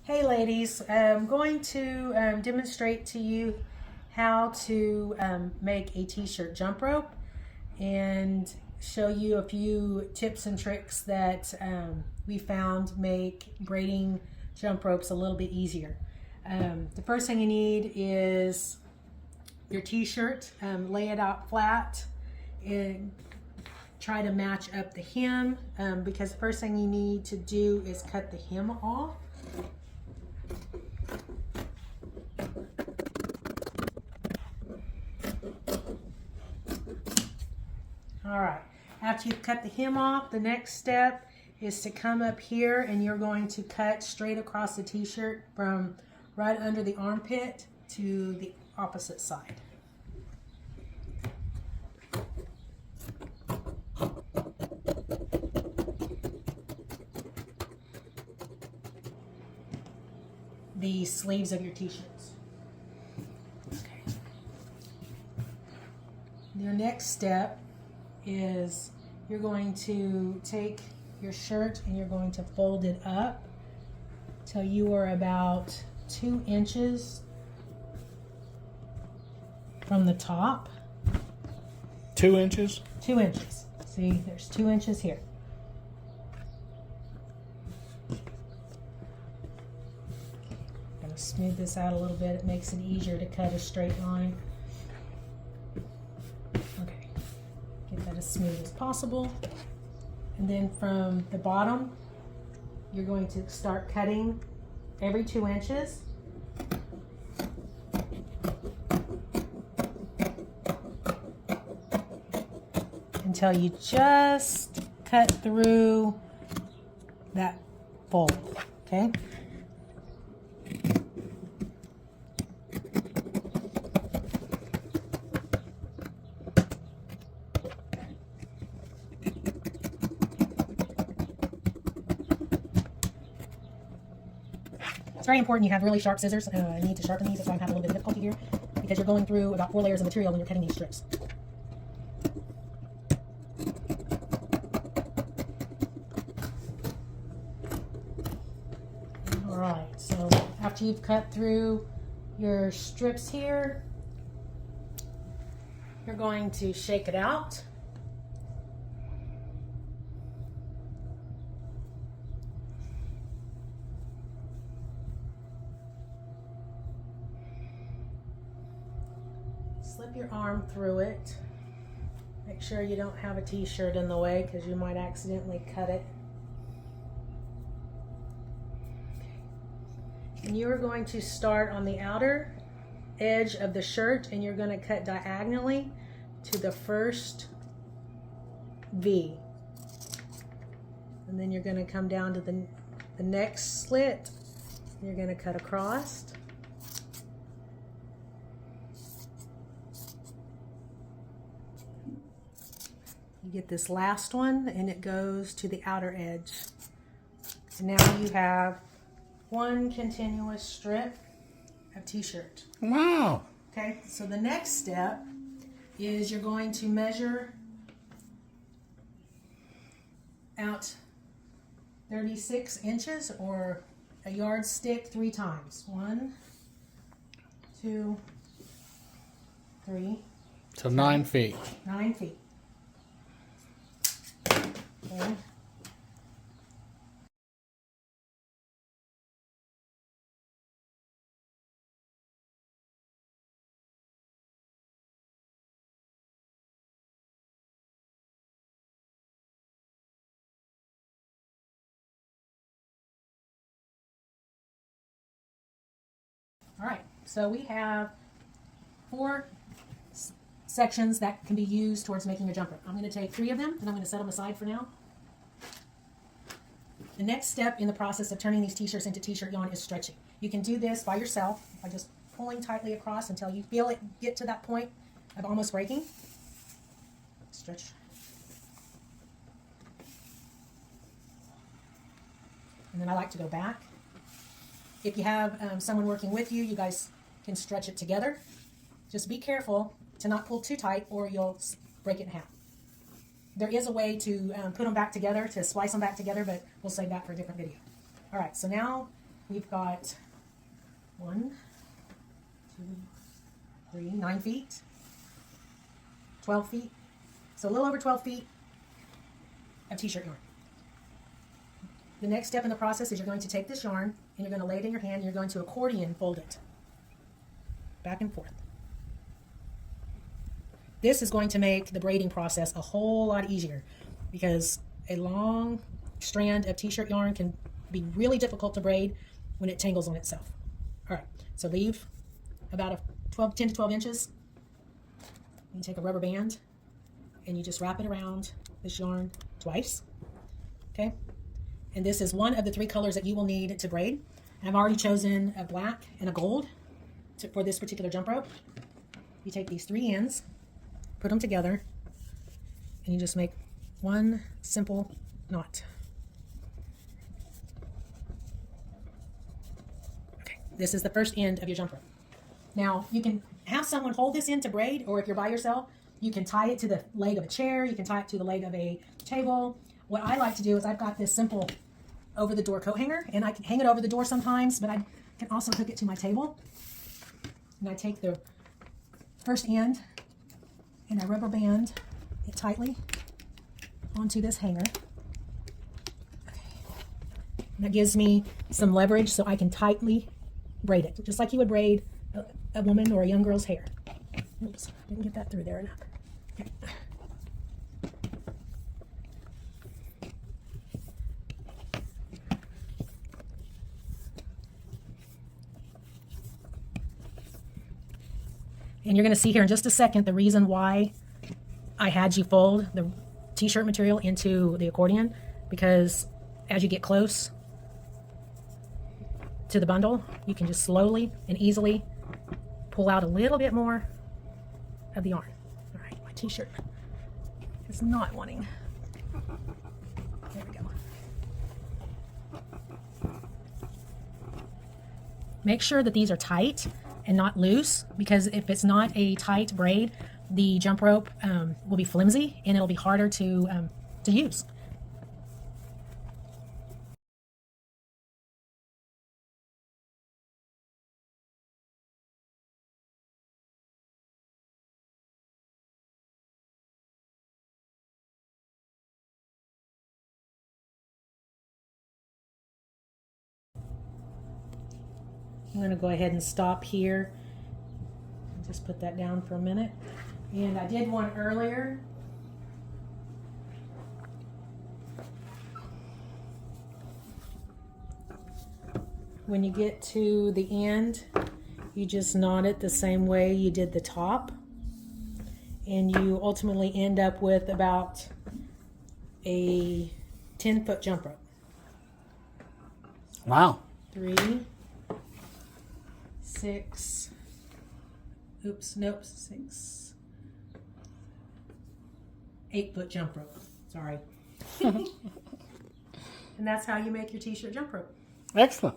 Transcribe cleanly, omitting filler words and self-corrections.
Hey ladies, I'm going to demonstrate to you how to make a t-shirt jump rope and show you a few tips and tricks that we found make braiding jump ropes a little bit easier. The first thing you need is your t-shirt. Lay it out flat and try to match up the hem because the first thing you need to do is cut the hem off. All right, after you've cut the hem off, the next step is to come up here and you're going to cut straight across the t-shirt from right under the armpit to the opposite side. The sleeves of your t-shirts. Okay. Your next step is you're going to take your shirt and you're going to fold it up till you are about 2 inches from the top. 2 inches? 2 inches. See, there's 2 inches here. I'm going to smooth this out a little bit. It makes it easier to cut a straight line. Okay, get that as smooth as possible. And then from the bottom, you're going to start cutting every 2 inches. Until you just cut through that fold, okay? It's very important you have really sharp scissors. I need to sharpen these, that's why I'm having a little bit of difficulty here, because you're going through about 4 layers of material when you're cutting these strips. Alright, so after you've cut through your strips here, you're going to shake it out. Slip your arm through it. Make sure you don't have a t-shirt in the way because you might accidentally cut it. And you are going to start on the outer edge of the shirt and you're going to cut diagonally to the first V. And then you're going to come down to the next slit. You're going to cut across. You get this last one and it goes to the outer edge. And now you have one continuous strip of t-shirt. Wow. Okay, so the next step is you're going to measure out 36 inches or a yardstick 3 times. 1, 2, 3. So 9 feet. 9 feet. Okay. All right, so we have 4 sections that can be used towards making a jumper. I'm going to take 3 of them and I'm going to set them aside for now. The next step in the process of turning these t-shirts into t-shirt yarn is stretching. You can do this by yourself by just pulling tightly across until you feel it get to that point of almost breaking. Stretch. And then I like to go back. If you have someone working with you, you guys can stretch it together. Just be careful to not pull too tight or you'll break it in half. There is a way to put them back together, to splice them back together, but we'll save that for a different video. All right, so now we've got 1, 2, 3, 9 feet, 12 feet. So a little over 12 feet of t-shirt yarn. The next step in the process is you're going to take this yarn and you're going to lay it in your hand and you're going to accordion fold it back and forth. This is going to make the braiding process a whole lot easier because a long strand of t-shirt yarn can be really difficult to braid when it tangles on itself. All right, so leave about 10 to 12 inches. You take a rubber band and you just wrap it around this yarn twice, okay? And this is one of the 3 colors that you will need to braid. And I've already chosen a black and a gold for this particular jump rope. You take these 3 ends, put them together, and you just make one simple knot. Okay, this is the first end of your jump rope. Now, you can have someone hold this end to braid, or if you're by yourself, you can tie it to the leg of a chair, you can tie it to the leg of a table. What I like to do is I've got this simple over-the-door coat hanger, and I can hang it over the door sometimes, but I can also hook it to my table. And I take the first end and I rubber band it tightly onto this hanger. Okay. And that gives me some leverage so I can tightly braid it, just like you would braid a woman or a young girl's hair. Oops, didn't get that through there enough. Okay. And you're going to see here in just a second the reason why I had you fold the t-shirt material into the accordion, because as you get close to the bundle, you can just slowly and easily pull out a little bit more of the yarn. All right, my t-shirt is not wanting. There we go. Make sure that these are tight and not loose, because if it's not a tight braid, the jump rope will be flimsy and it'll be harder to use. I'm going to go ahead and stop here. Just put that down for a minute. And I did one earlier. When you get to the end, you just knot it the same way you did the top. And you ultimately end up with about a 10-foot jump rope. Wow. 3, 6, oops, nope, 6, 8-foot jump rope. Sorry. And that's how you make your t-shirt jump rope. Excellent.